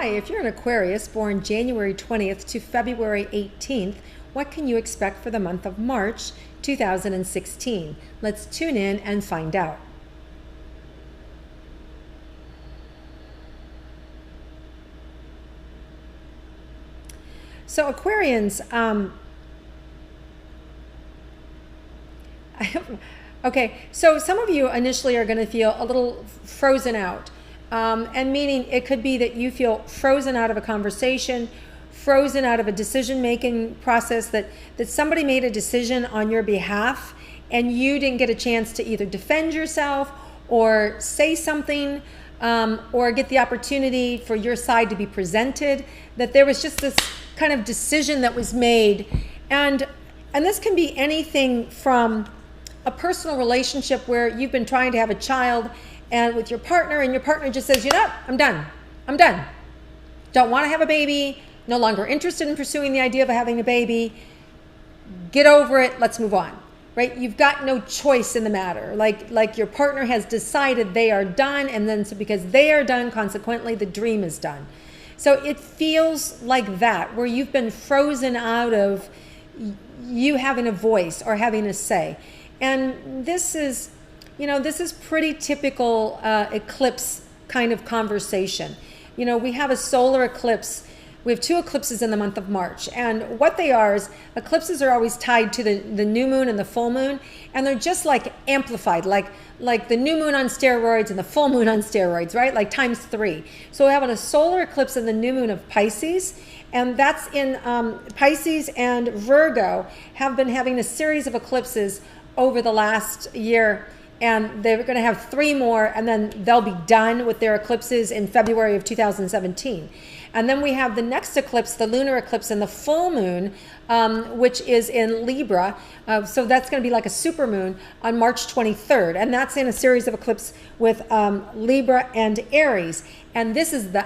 Hi, if you're an Aquarius born January 20th to February 18th, what can you expect for the month of March 2016? Let's tune in and find out. So Aquarians, okay, so some of you initially are going to feel a little frozen out. And meaning it could be that you feel frozen out of a conversation, frozen out of a decision-making process, that somebody made a decision on your behalf and you didn't get a chance to either defend yourself or say something, or get the opportunity for your side to be presented, that there was just this kind of decision that was made. And this can be anything from a personal relationship where you've been trying to have a child and with your partner, and your partner just says, you know, I'm done. Don't want to have a baby, no longer interested in pursuing the idea of having a baby. Get over it, let's move on, right? You've got no choice in the matter. Like your partner has decided they are done, and then so because they are done, consequently, the dream is done. So it feels like that, where you've been frozen out of you having a voice or having a say. And this is, this is pretty typical eclipse kind of conversation. We have a solar eclipse. We have two eclipses in the month of March. And what they are is eclipses are always tied to the new moon and the full moon. And they're just like amplified, like the new moon on steroids and the full moon on steroids, right? Like times 3. So we're having a solar eclipse in the new moon of Pisces. And that's in Pisces, and Virgo have been having a series of eclipses over the last year. And they're going to have 3 more, and then they'll be done with their eclipses in February of 2017. And then we have the next eclipse, the lunar eclipse in the full moon, which is in Libra. So that's going to be like a supermoon on March 23rd. And that's in a series of eclipses with Libra and Aries. And this is the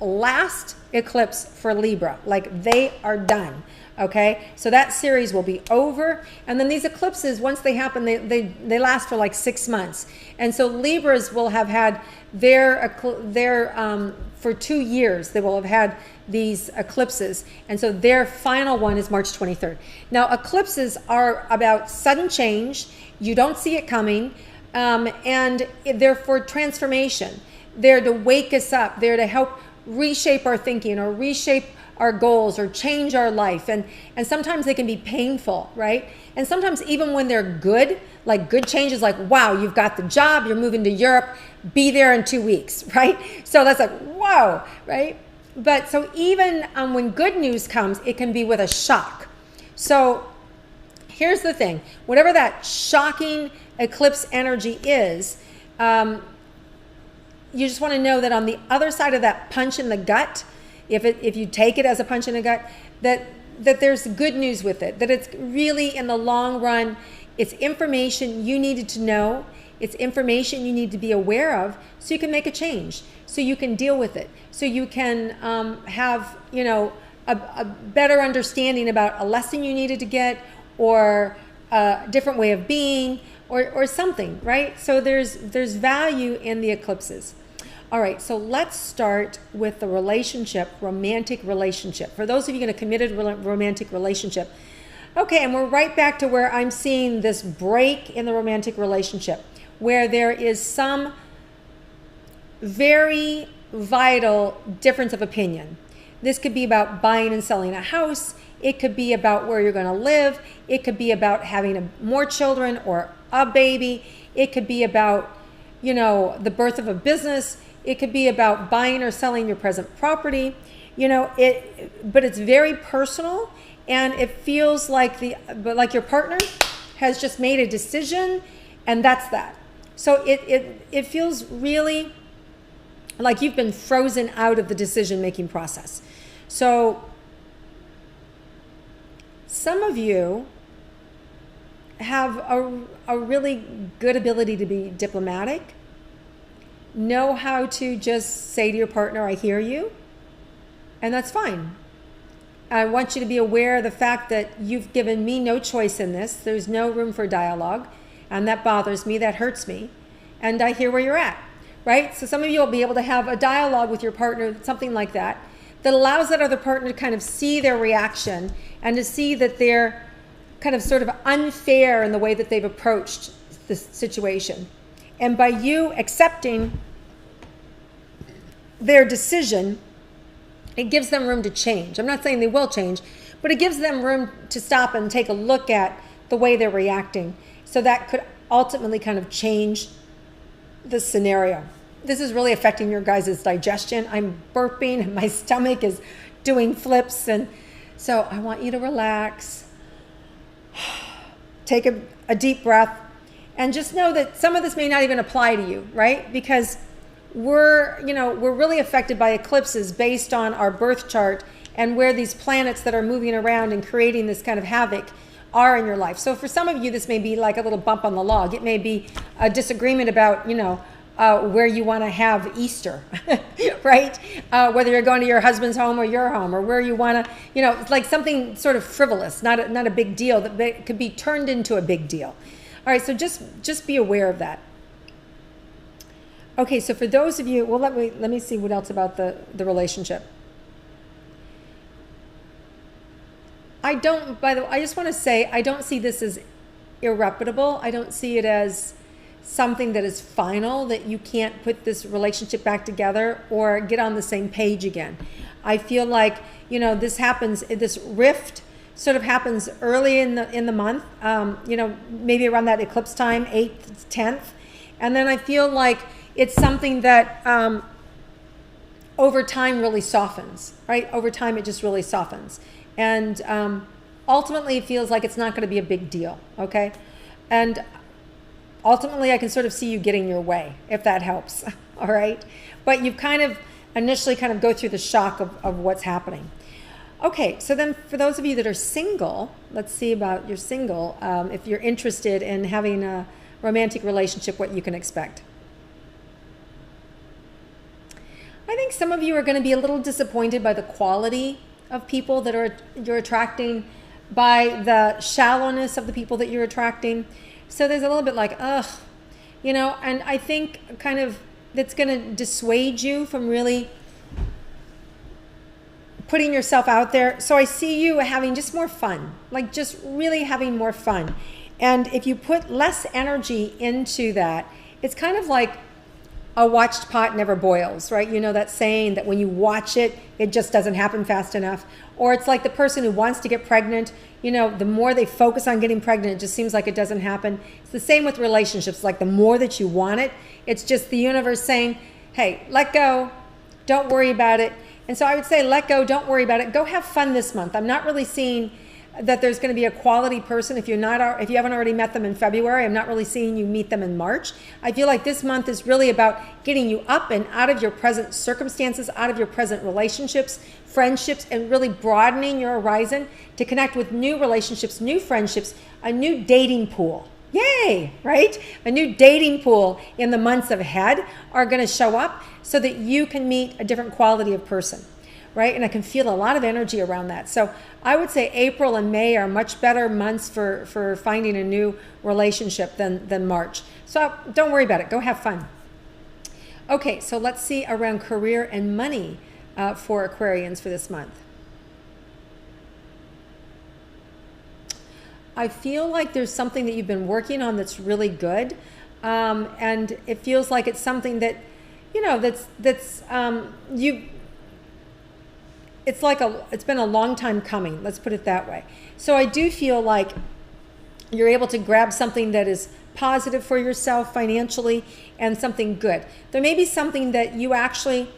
last eclipse for Libra. Like, they are done. Okay, so that series will be over, and then these eclipses, once they happen, they last for like 6 months, and so Libras will have had their for 2 years they will have had these eclipses, and so their final one is March 23rd. Now, eclipses are about sudden change. You don't see it coming, and they're for transformation. They're to wake us up. They're to help reshape our thinking or reshape our goals or change our life. And sometimes they can be painful, right? And sometimes even when they're good, like good change is like, wow, you've got the job, you're moving to Europe, be there in 2 weeks, right? So that's like, whoa, right? But so even when good news comes, it can be with a shock. So here's the thing, whatever that shocking eclipse energy is, you just want to know that on the other side of that punch in the gut, if you take it as a punch in the gut, that there's good news with it, that it's really, in the long run, it's information you needed to know, it's information you need to be aware of, so you can make a change, so you can deal with it, so you can have a better understanding about a lesson you needed to get, or a different way of being, or something, right? So there's value in the eclipses. All right, so let's start with the relationship, romantic relationship. For those of you in a committed romantic relationship, okay, and we're right back to where I'm seeing this break in the romantic relationship, where there is some very vital difference of opinion. This could be about buying and selling a house. It could be about where you're going to live. It could be about having more children or a baby. It could be about, the birth of a business. It could be about buying or selling your present property, but it's very personal, and it feels like your partner has just made a decision, and that's that. So it feels really like you've been frozen out of the decision-making process. So some of you have a really good ability to be diplomatic, know how to just say to your partner, I hear you, and that's fine. I want you to be aware of the fact that you've given me no choice in this. There's no room for dialogue, and that bothers me, that hurts me, and I hear where you're at. right? So some of you will be able to have a dialogue with your partner, something like that, that allows that other partner to kind of see their reaction and to see that they're kind of sort of unfair in the way that they've approached this situation. And by you accepting their decision, it gives them room to change. I'm not saying they will change, but it gives them room to stop and take a look at the way they're reacting. So that could ultimately kind of change the scenario. This is really affecting your guys' digestion. I'm burping and my stomach is doing flips. And so I want you to relax, take a deep breath, and just know that some of this may not even apply to you, right? Because we're really affected by eclipses based on our birth chart and where these planets that are moving around and creating this kind of havoc are in your life. So for some of you, this may be like a little bump on the log. It may be a disagreement about, where you want to have Easter, right? Whether you're going to your husband's home or your home, or where you want to, it's like something sort of frivolous, not a big deal that could be turned into a big deal. All right, so just be aware of that. Okay, so for those of you, well, let me see what else about the relationship. I just want to say, I don't see this as irreparable. I don't see it as something that is final, that you can't put this relationship back together or get on the same page again. I feel like, this rift sort of happens early in the month, maybe around that eclipse time, 8th, 10th. And then I feel like it's something that over time really softens, right? Over time, it just really softens. And ultimately, it feels like it's not going to be a big deal, okay? And ultimately, I can sort of see you getting your way, if that helps, all right? But you kind of initially kind of go through the shock of what's happening. Okay, so then for those of you that are single, let's see about you're single. If you're interested in having a romantic relationship, what you can expect. I think some of you are going to be a little disappointed by the quality of people that you're attracting, by the shallowness of the people that you're attracting. So there's a little bit like, ugh, and I think kind of that's going to dissuade you from really putting yourself out there. So I see you having just more fun, like just really having more fun. And if you put less energy into that, it's kind of like a watched pot never boils, right? You know that saying that when you watch it, it just doesn't happen fast enough. Or it's like the person who wants to get pregnant, the more they focus on getting pregnant, it just seems like it doesn't happen. It's the same with relationships. Like the more that you want it, it's just the universe saying, hey, let go, don't worry about it. And so I would say, let go, don't worry about it. Go have fun this month. I'm not really seeing that there's going to be a quality person if you haven't already met them in February. I'm not really seeing you meet them in March. I feel like this month is really about getting you up and out of your present circumstances, out of your present relationships, friendships, and really broadening your horizon to connect with new relationships, new friendships, a new dating pool. Yay, right? A new dating pool in the months ahead are going to show up so that you can meet a different quality of person. Right? And I can feel a lot of energy around that. So I would say April and May are much better months for finding a new relationship than March. So don't worry about it. Go have fun. Okay, so let's see around career and money for Aquarians for this month. I feel like there's something that you've been working on that's really good. And it feels like it's something that, it's been a long time coming, let's put it that way. So I do feel like you're able to grab something that is positive for yourself financially and something good. There may be something that you actually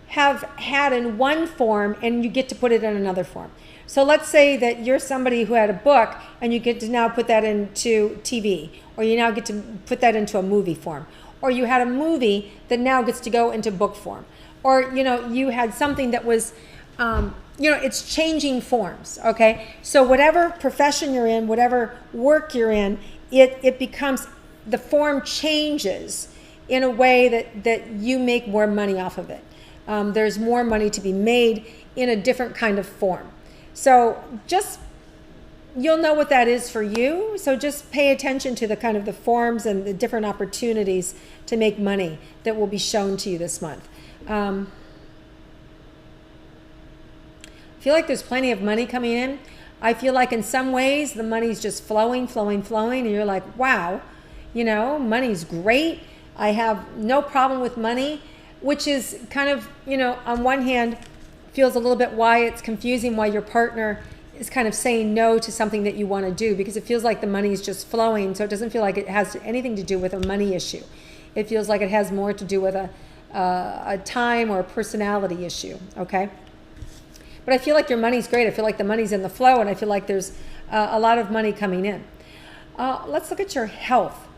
have had in one form and you get to put it in another form. So let's say that you're somebody who had a book and you get to now put that into TV, or you now get to put that into a movie form, or you had a movie that now gets to go into book form. Or, you had something that was, it's changing forms, okay? So whatever profession you're in, whatever work you're in, it becomes, the form changes in a way that you make more money off of it. There's more money to be made in a different kind of form. So just you'll know what that is for you. So just pay attention to the kind of the forms and the different opportunities to make money that will be shown to you this month. I feel like there's plenty of money coming in. I feel like in some ways the money's just flowing, and you're like, wow, you know, money's great. I have no problem with money, which is kind of, you know, on one hand, feels a little bit why it's confusing why your partner is kind of saying no to something that you want to do, because it feels like the money is just flowing. So it doesn't feel like it has anything to do with a money issue. It feels like it has more to do with a time or a personality issue, okay? But I feel like your money's great. I feel like the money's in the flow, and I feel like there's a lot of money coming in. Let's look at your health.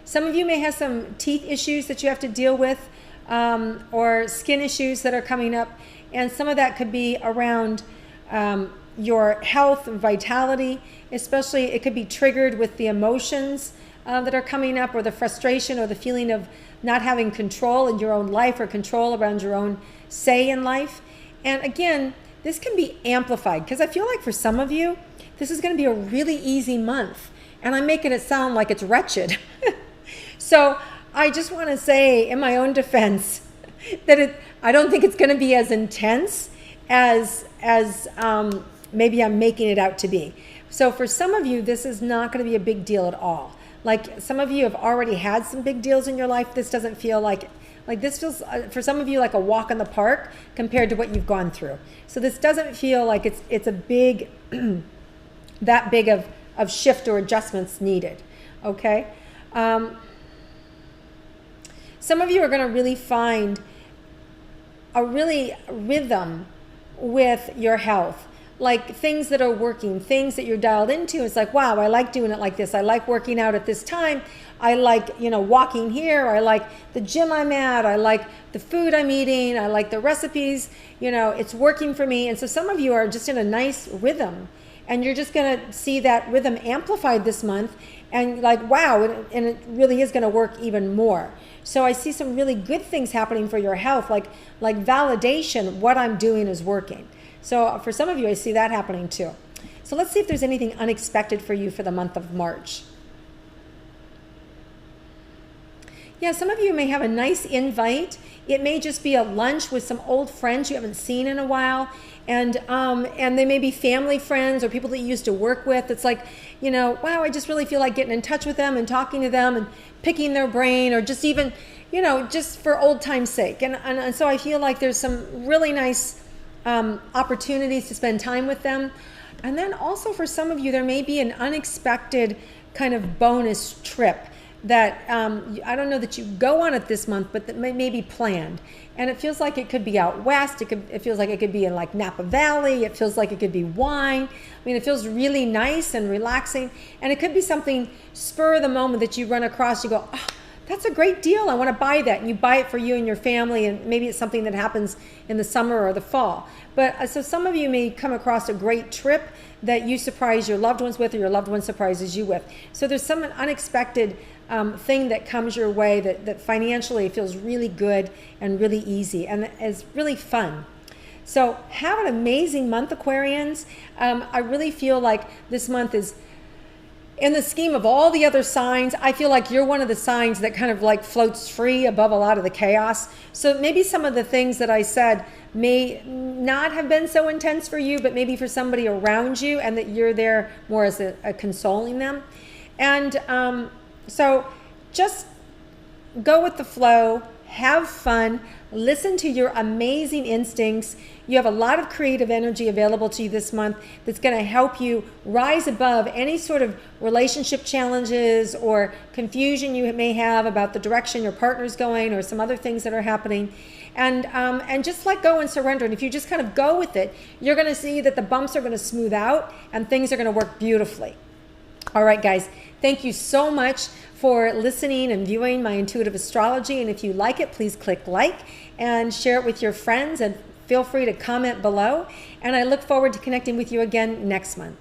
Some of you may have some teeth issues that you have to deal with, or skin issues that are coming up, and some of that could be around your health and vitality. Especially it could be triggered with the emotions that are coming up, or the frustration, or the feeling of not having control in your own life, or control around your own say in life. And again, this can be amplified, because I feel like for some of you this is going to be a really easy month, and I'm making it sound like it's wretched. So I just want to say in my own defense that I don't think it's going to be as intense as maybe I'm making it out to be. So for some of you, this is not going to be a big deal at all. Like some of you have already had some big deals in your life. This doesn't feel like this feels for some of you like a walk in the park compared to what you've gone through. So this doesn't feel like it's a big that big of shift or adjustments needed. Okay. Some of you are going to really find a really rhythm with your health, like things that are working, things that you're dialed into. It's like, wow, I like doing it like this. I like working out at this time. I like, you know, walking here. I like the gym I'm at. I like the food I'm eating. I like the recipes. You know, it's working for me. And so some of you are just in a nice rhythm, and you're just going to see that rhythm amplified this month, and like, wow, and it really is going to work even more. So I see some really good things happening for your health, like validation, what I'm doing is working. So for some of you, I see that happening too. So let's see if there's anything unexpected for you for the month of March. Yeah, some of you may have a nice invite. It may just be a lunch with some old friends you haven't seen in a while. And they may be family friends or people that you used to work with. It's like, you know, wow, I just really feel like getting in touch with them and talking to them and picking their brain, or just even, you know, just for old time's sake. And so I feel like there's some really nice opportunities to spend time with them. And then also for some of you, there may be an unexpected kind of bonus trip that I don't know that you go on it this month, but that may be planned. And it feels like it could be out west. It feels like it could be in like Napa Valley. It feels like it could be wine. I mean, it feels really nice and relaxing. And it could be something spur of the moment that you run across. You go, oh, that's a great deal. I want to buy that. And you buy it for you and your family. And maybe it's something that happens in the summer or the fall. But so some of you may come across a great trip that you surprise your loved ones with, or your loved one surprises you with. So there's some unexpected thing that comes your way that financially feels really good and really easy and is really fun. So have an amazing month, Aquarians. I really feel like this month is, in the scheme of all the other signs, I feel like you're one of the signs that kind of like floats free above a lot of the chaos. So maybe some of the things that I said may not have been so intense for you, but maybe for somebody around you, and that you're there more as a consoling them. And so just go with the flow, have fun, listen to your amazing instincts. You have a lot of creative energy available to you this month that's going to help you rise above any sort of relationship challenges or confusion you may have about the direction your partner's going, or some other things that are happening. And just let go and surrender. And if you just kind of go with it, you're going to see that the bumps are going to smooth out and things are going to work beautifully. All right, guys, thank you so much for listening and viewing my intuitive astrology. And if you like it, please click like and share it with your friends, and feel free to comment below. And I look forward to connecting with you again next month.